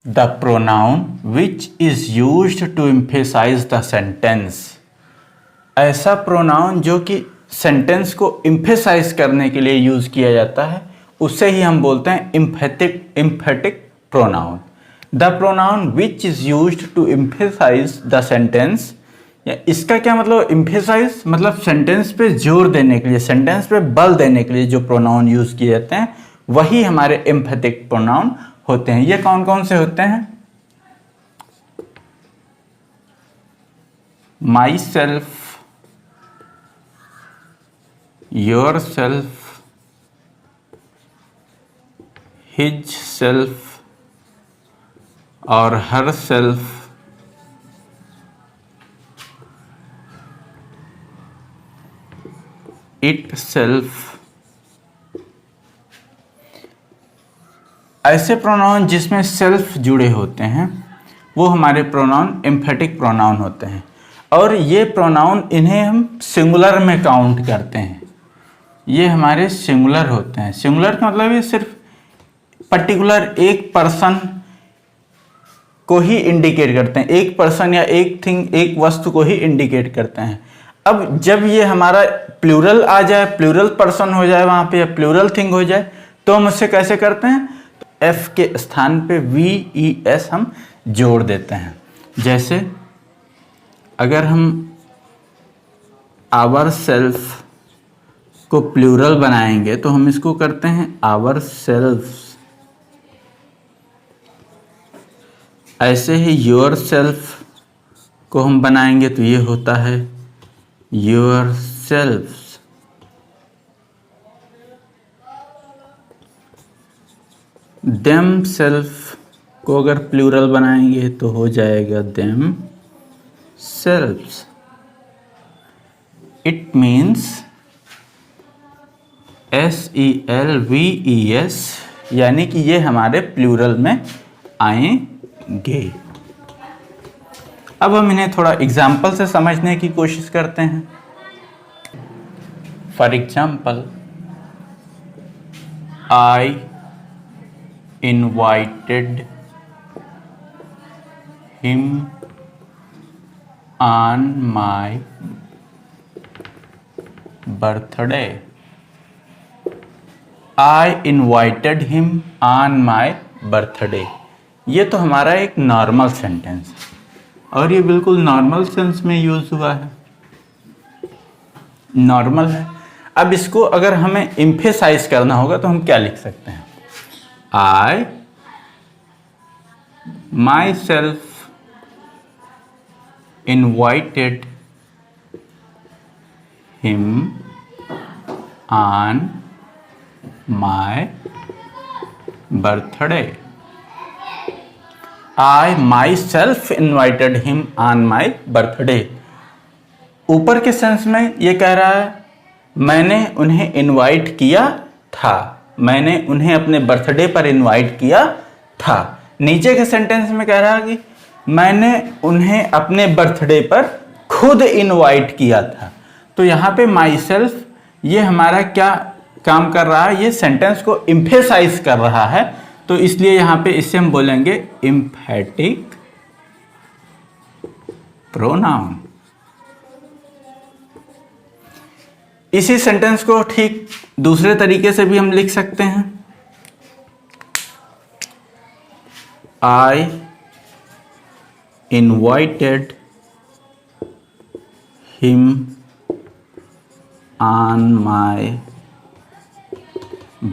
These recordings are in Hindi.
The pronoun which is used to emphasize the sentence। ऐसा प्रोनाउन जो कि सेंटेंस को एम्फेसाइज करने के लिए यूज किया जाता है उसे ही हम बोलते हैं emphatic pronoun. The pronoun which is used to emphasise the sentence, इसका क्या मतलब, एम्फेसाइज मतलब सेंटेंस पे जोर देने के लिए, सेंटेंस पे बल देने के लिए जो प्रोनाउन यूज किए जाते हैं वही हमारे एम्फेटिक प्रोनाउन होते हैं। ये कौन कौन से होते हैं? My self, your self, his self और हर सेल्फ, इट सेल्फ। ऐसे प्रोनाउन जिसमें सेल्फ जुड़े होते हैं वो हमारे प्रोनाउन एम्फेटिक प्रोनाउन होते हैं। और ये प्रोनाउन, इन्हें हम सिंगुलर में काउंट करते हैं। ये हमारे सिंगुलर होते हैं। सिंगुलर का मतलब ये सिर्फ पर्टिकुलर एक पर्सन को ही इंडिकेट करते हैं, एक पर्सन या एक थिंग, एक वस्तु को ही इंडिकेट करते हैं। अब जब ये हमारा प्लूरल आ जाए, प्लूरल पर्सन हो जाए वहाँ पे या प्लूरल थिंग हो जाए, तो हम उससे कैसे करते हैं? एफ के स्थान पे VES हम जोड़ देते हैं। जैसे अगर हम आवर सेल्फ को प्लूरल बनाएंगे तो हम इसको करते हैं आवर सेल्फ्स। ऐसे ही योर सेल्फ को हम बनाएंगे तो ये होता है योर सेल्फ्स। देम सेल्फ को अगर प्लूरल बनाएंगे तो हो जाएगा themselves. It means SELVES, यानी कि ये हमारे प्लूरल में आएंगे। अब हम इन्हें थोड़ा एग्जाम्पल से समझने की कोशिश करते हैं। For example, I invited him on my birthday। I invited him on my birthday। ये तो हमारा एक नॉर्मल सेंटेंस है और ये बिल्कुल नॉर्मल सेंस में यूज हुआ है, नॉर्मल है। अब इसको अगर हमें एम्फेसाइज करना होगा तो हम क्या लिख सकते हैं? I myself invited him on my birthday। I myself invited him on my birthday। ऊपर के सेंस में ये कह रहा है मैंने उन्हें इनवाइट किया था, मैंने उन्हें अपने बर्थडे पर इनवाइट किया था। नीचे के सेंटेंस में कह रहा है कि मैंने उन्हें अपने बर्थडे पर खुद इनवाइट किया था। तो यहाँ पे माई सेल्फ ये हमारा क्या काम कर रहा है? ये सेंटेंस को एम्फेसाइज कर रहा है। तो इसलिए यहाँ पे इससे हम बोलेंगे एम्फेटिक प्रोनाउन। इसी सेंटेंस को ठीक दूसरे तरीके से भी हम लिख सकते हैं। I invited him on my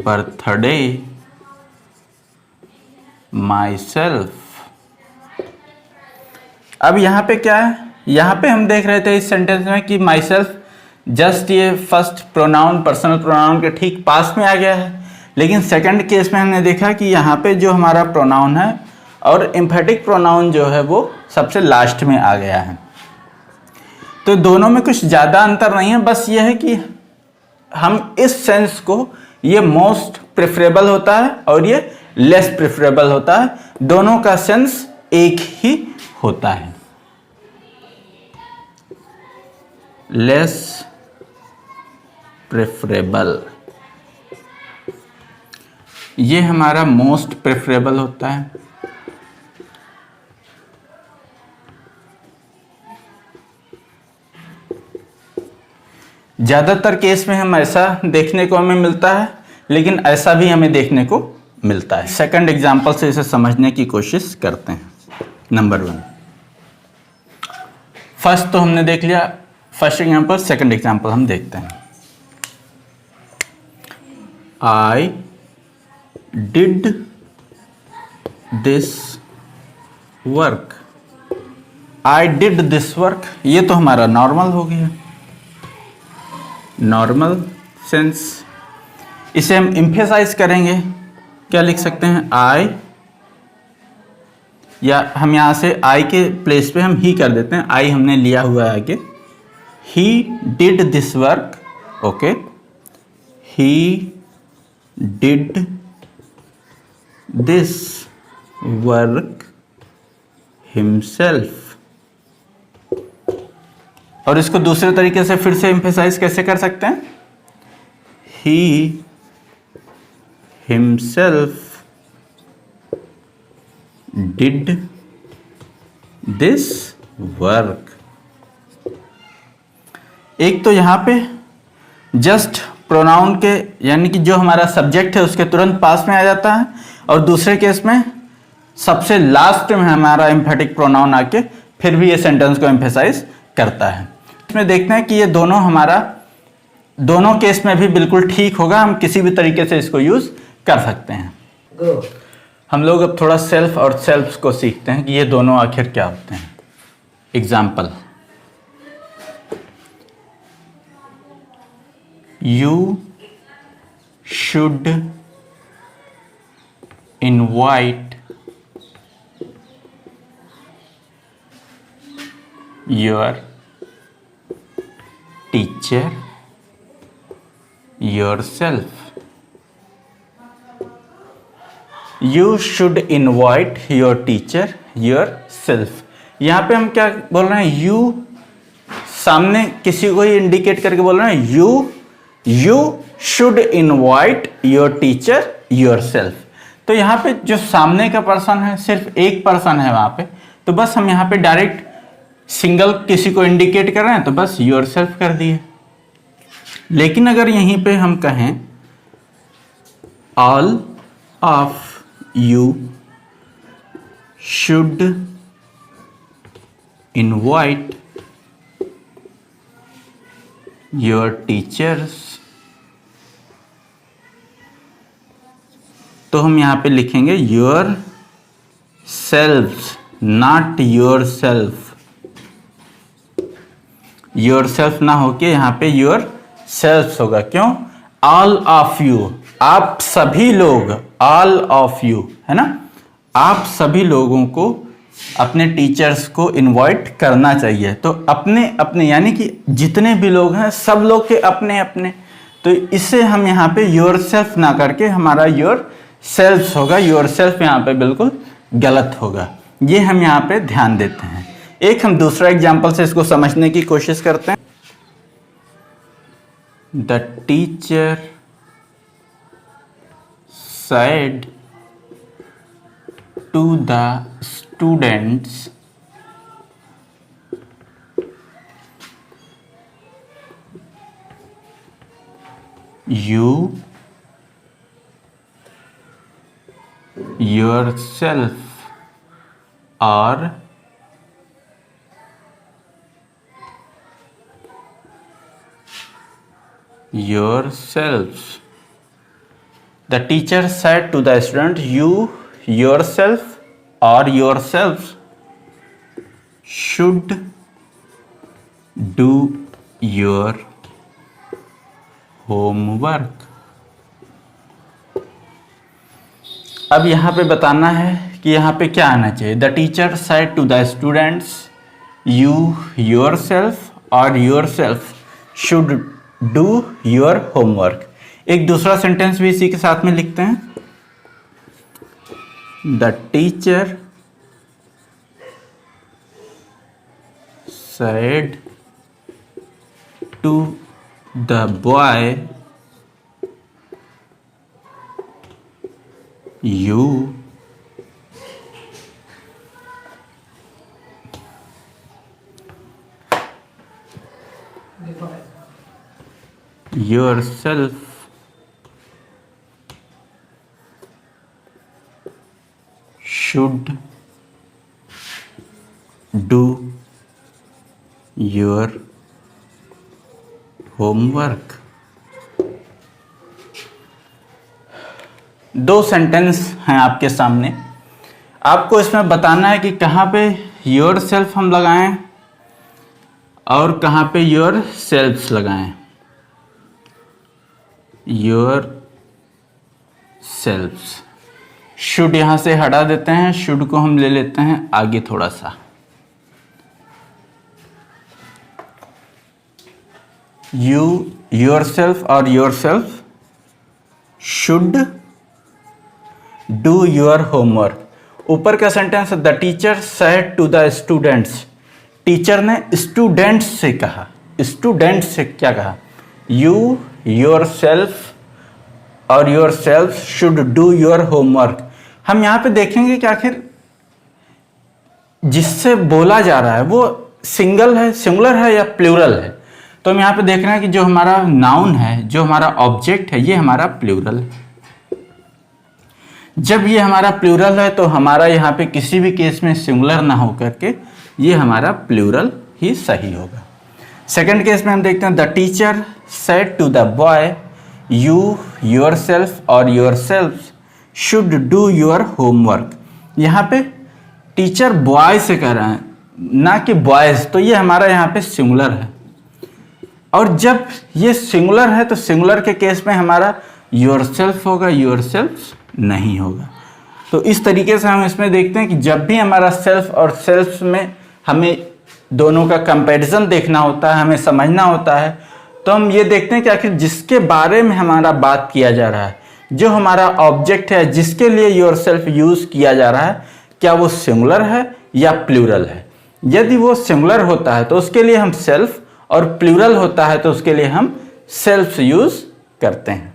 birthday myself। अब यहाँ पे क्या है? यहाँ पे हम देख रहे थे इस सेंटेंस में कि माई सेल्फ जस्ट ये फर्स्ट प्रोनाउन पर्सनल प्रोनाउन के ठीक पास में आ गया है। लेकिन सेकंड केस में हमने देखा कि यहाँ पे जो हमारा प्रोनाउन है और एम्फेटिक प्रोनाउन जो है वो सबसे लास्ट में आ गया है। तो दोनों में कुछ ज़्यादा अंतर नहीं है, बस ये है कि हम इस सेंस को, ये मोस्ट प्रेफरेबल होता है और ये लेस प्रेफरेबल होता है। दोनों का सेंस एक ही होता है। लेस प्रेफरेबल, ये हमारा मोस्ट प्रेफरेबल होता है ज़्यादातर केस में हम ऐसा देखने को हमें मिलता है, लेकिन ऐसा भी हमें देखने को मिलता है। सेकंड एग्जाम्पल से इसे समझने की कोशिश करते हैं। नंबर 1, फर्स्ट तो हमने देख लिया, फर्स्ट एग्जाम्पल। सेकंड एग्जाम्पल हम देखते हैं। I did this work. I did this work, ये तो हमारा नॉर्मल हो गया, नॉर्मल सेंस। इसे हम एम्फेसाइज करेंगे, क्या लिख सकते हैं? आई, या हम यहाँ से आई के प्लेस पे हम ही कर देते हैं, आई हमने लिया हुआ है आगे। He did this work, okay, he did this work himself. और इसको दूसरे तरीके से फिर से एम्फेसाइज कैसे कर सकते हैं? He himself did this work. एक तो यहां पे जस्ट प्रोनाउन के, यानी कि जो हमारा सब्जेक्ट है उसके तुरंत पास में आ जाता है, और दूसरे केस में सबसे लास्ट में हमारा एम्फेटिक प्रोनाउन आके फिर भी ये सेंटेंस को एम्फेसाइज करता है। इसमें देखते हैं कि ये दोनों हमारा दोनों केस में भी बिल्कुल ठीक होगा, हम किसी भी तरीके से इसको यूज कर सकते हैं। हम लोग अब थोड़ा सेल्फ और सेल्फ को सीखते हैं कि ये दोनों आखिर क्या होते हैं। Example, you should invite your teacher yourself। You should invite your teacher yourself। यहाँ पे हम क्या बोल रहे हैं? you सामने किसी को ही इंडिकेट करके बोल रहे हैं, you should invite your teacher yourself। तो यहाँ पे जो सामने का पर्सन है सिर्फ एक पर्सन है वहां पे, तो बस हम यहाँ पे डायरेक्ट सिंगल किसी को इंडिकेट कर रहे हैं तो बस yourself कर दिए। लेकिन अगर यहीं पे हम कहें all of you should invite your teachers, तो हम यहां पे लिखेंगे your selves, not yourself। yourself ना होके यहां पे your selves होगा। क्यों? all of you, आप सभी लोग, all of you है ना, आप सभी लोगों को अपने टीचर्स को इनवाइट करना चाहिए। तो अपने अपने यानी कि जितने भी लोग हैं सब लोग के अपने अपने, तो इसे हम यहाँ पे योर सेल्फ ना करके हमारा योर सेल्फ होगा। योर सेल्फ यहाँ पे बिल्कुल गलत होगा, ये हम यहाँ पे ध्यान देते हैं। एक हम दूसरा एग्जाम्पल से इसको समझने की कोशिश करते हैं। The teacher said to the students, you yourself are yourselves। The teacher said to the student, you yourself or yourselves should do your homework। अब यहाँ पे बताना है कि यहाँ पे क्या आना चाहिए। The teacher said to the students, you yourself or yourself should do your homework। एक दूसरा सेंटेंस भी इसी के साथ में लिखते हैं। The teacher said to the boy, you yourself should do your homework। दो सेंटेंस हैं आपके सामने, आपको इसमें बताना है कि कहाँ पे योर सेल्फ हम लगाएं और कहाँ पे योर सेल्फ्स लगाएं। योर सेल्फ्स, शुड यहां से हटा देते हैं, शुड को हम ले लेते हैं आगे थोड़ा सा। यू योर सेल्फ और yourself should do your homework. ऊपर का sentence, the teacher said to the students, teacher ने स्टूडेंट्स से कहा। स्टूडेंट्स से क्या कहा? यू योर सेल्फ और yourself should do your homework. हम यहाँ पे देखेंगे कि आखिर जिससे बोला जा रहा है वो सिंगल है, सिंगुलर है या प्लूरल है। तो हम यहाँ पे देख रहे हैं कि जो हमारा नाउन है, जो हमारा ऑब्जेक्ट है, ये हमारा प्लूरल है। जब ये हमारा प्लूरल है तो हमारा यहाँ पे किसी भी केस में सिंगुलर ना हो करके ये हमारा प्लूरल ही सही होगा। सेकंड केस में हम देखते हैं, the teacher said to the boy you yourself और yourself should do your homework. यहाँ पे टीचर बॉय से कह रहा है, ना कि बॉयज, तो ये हमारा यहाँ पे सिंगुलर है। और जब ये सिंगुलर है तो सिंगुलर के केस में हमारा योर सेल्फ होगा, योर सेल्फ नहीं होगा। तो इस तरीके से हम इसमें देखते हैं कि जब भी हमारा सेल्फ और सेल्फ में हमें दोनों का कंपैरिजन देखना होता है, हमें समझना होता है, तो हम ये देखते हैं कि आखिर जिसके बारे में हमारा बात किया जा रहा है, जो हमारा ऑब्जेक्ट है, जिसके लिए योर सेल्फ यूज किया जा रहा है, क्या वो सिंगुलर है या प्लूरल है। यदि वो सिंगुलर होता है तो उसके लिए हम सेल्फ, और प्लूरल होता है तो उसके लिए हम सेल्फ यूज करते हैं।